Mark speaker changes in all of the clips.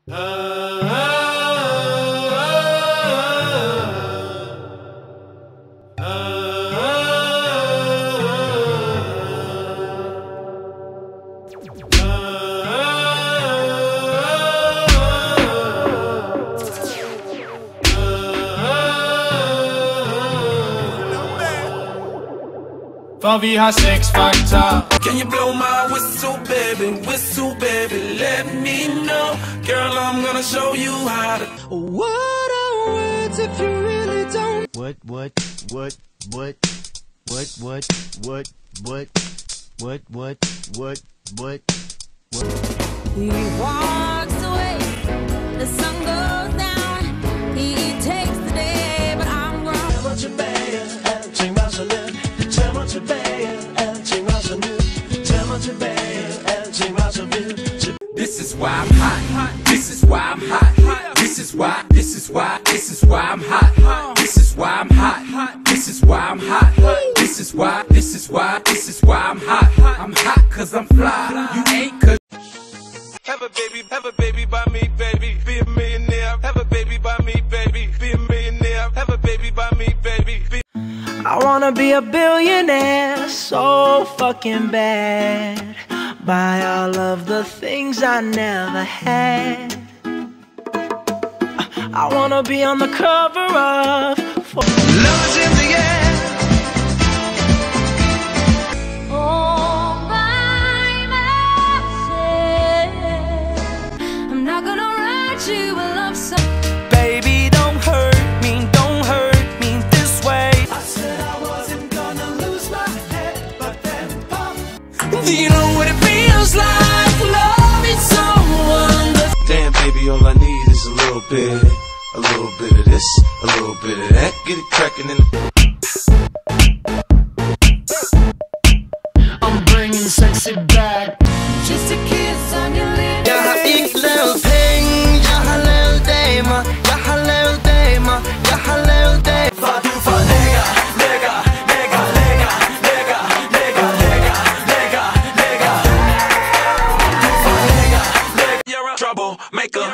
Speaker 1: For vi har X-Factor.
Speaker 2: Can you blow my whistle, baby, let me know. Girl, I'm gonna show you how to.
Speaker 3: What are words if you really don't?
Speaker 4: What?
Speaker 5: He walks away, the sun goes down, he takes the day, but I'm wrong.
Speaker 2: This is why I'm hot. This is why I'm hot. This is why I'm hot. This is why I'm hot. This is why I'm hot. This is why I'm hot. I'm hot cause I'm fly. You ain't cause. Have a baby by me, baby. Be a millionaire. Have a baby by me, baby. Be a millionaire. Have a baby by me, baby.
Speaker 3: I wanna be a billionaire so fucking bad. Buy all of the things I never had. I wanna be on the cover of Love is in the air.
Speaker 5: All by myself. I'm not gonna write you a love song.
Speaker 3: Baby, don't hurt me this way.
Speaker 2: I said I wasn't gonna lose my head, but then pop. Do you know what it feels like? Loving someone. Damn, baby, all I need is a little bit of this, a little bit of that. Get it cracking in the.
Speaker 1: I'm bringing sexy back.
Speaker 5: Just a kiss on your lips.
Speaker 3: Jeg har ikke lavet penge, jeg har lavet damer. Jeg har lavet damer, jeg har lavet damer. For du er for lækker, lækker, lækker, lækker, lækker, lækker, lækker, lækker, lækker. Du er for lækker, lækker.
Speaker 2: You're a troublemaker.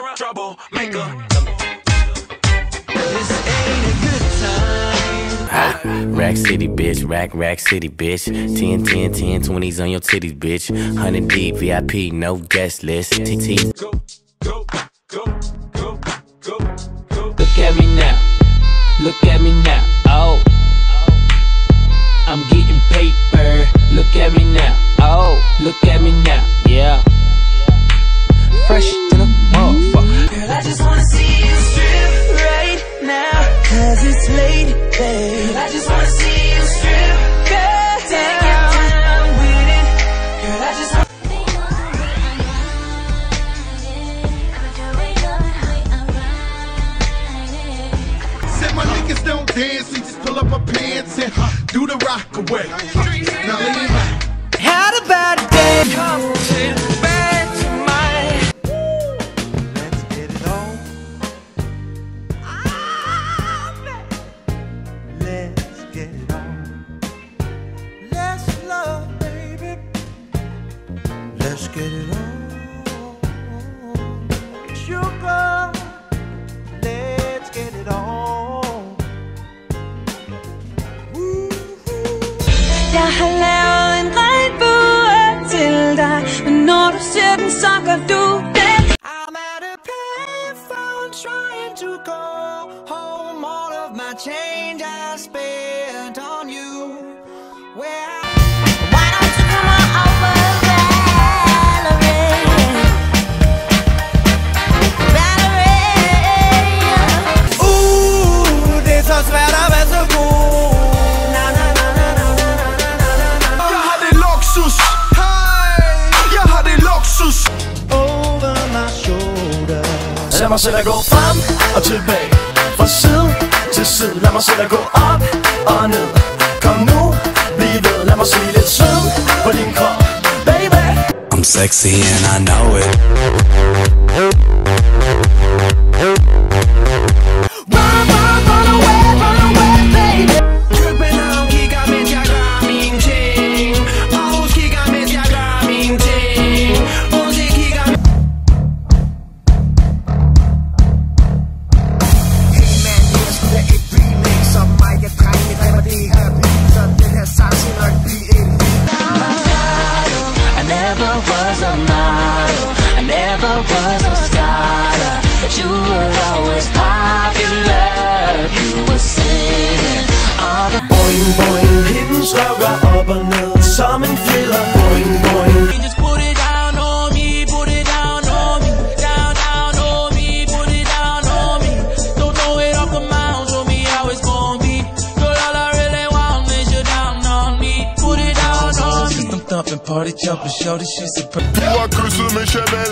Speaker 3: This ain't a good time.
Speaker 4: Rack City, bitch. Rack City, bitch. 10, 20s on your titties, bitch. 100 deep, VIP, no guest list. TT.
Speaker 2: Go.
Speaker 6: Look at me now. Look at me now. Oh, I'm getting paper. Look at me now. Oh, look at me now. Yeah. Fresh to the motherfucker.
Speaker 3: Girl, I just wanna see you strip right now, cause it's late, babe. I just wanna see you strip, girl, take your time with it. Girl, I just wanna.
Speaker 7: Said my niggas don't dance, we just pull up our pants and do the rock away. Now lean back.
Speaker 3: Had a bad day, come back to mine. Let's get it on. Let's get it on. Let's love, baby. Let's get it on. Sugar, let's get it on.
Speaker 5: Jeg har lavet en regnbue til dig, men når du ser den, så gør du det.
Speaker 3: I'm at a payphone trying to call home. All of my change I spent on you.
Speaker 5: Why don't you come on over, Valerie?
Speaker 3: Det er så svært at være så god.
Speaker 7: Jeg har det luksus. Jeg har det luksus.
Speaker 3: Over my shoulder.
Speaker 1: Lad mig selv at gå frem og tilbage, fra side til side. Lad mig selv at gå op og ned. Kom nu, bliv ved. Lad mig se lidt sød på din krop, baby.
Speaker 2: I'm sexy and I know it.
Speaker 3: Run away, baby. Dripping on, kigger mens jeg gør mine ting. Og kigger mens jeg gør mine ting. Og kigger.
Speaker 5: was a scholar, but you were always popular. You were singing all the
Speaker 1: Boing, boing, hendes røv går op og ned som en thriller. Boing, boing.
Speaker 2: Just put it down on me, put it down on me. Down, down on me, put it down on me. Don't throw it off the mound, show me how it's gonna be. Girl, all I really want is you down on me. Put it down on me. System thumping, party jumping, show this shit's a
Speaker 7: Du har kysset med Chanel,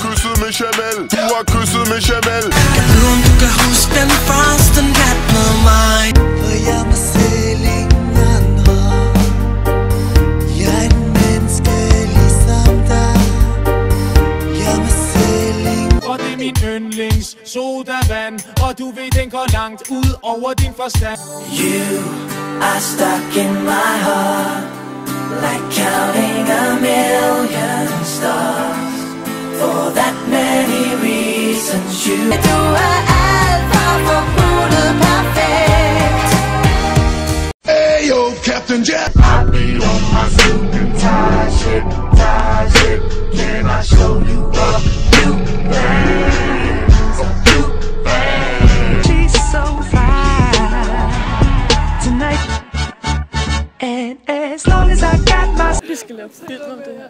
Speaker 7: kysset med Chanel. Du har kysset med Chanel.
Speaker 3: Jeg ved om du kan huske den første nat med mig. For jeg må selv ingen andre. Jeg er en menneske ligesom dig. Jeg må selv ingen.
Speaker 2: Og det er min yndlings sodavand. Og du ved, den går langt ud over din forstand.
Speaker 1: You are stuck in my heart, like counting a million stars. For that many reasons you
Speaker 5: Du er alt for fuldt perfekt.
Speaker 7: Hey yo, Captain Jack.
Speaker 1: I be on my suit and tie shit, tie shit. Can I show you a few things, a few things?
Speaker 3: She's so fine tonight. And as long as I got my
Speaker 8: Vi skal lave film om det her.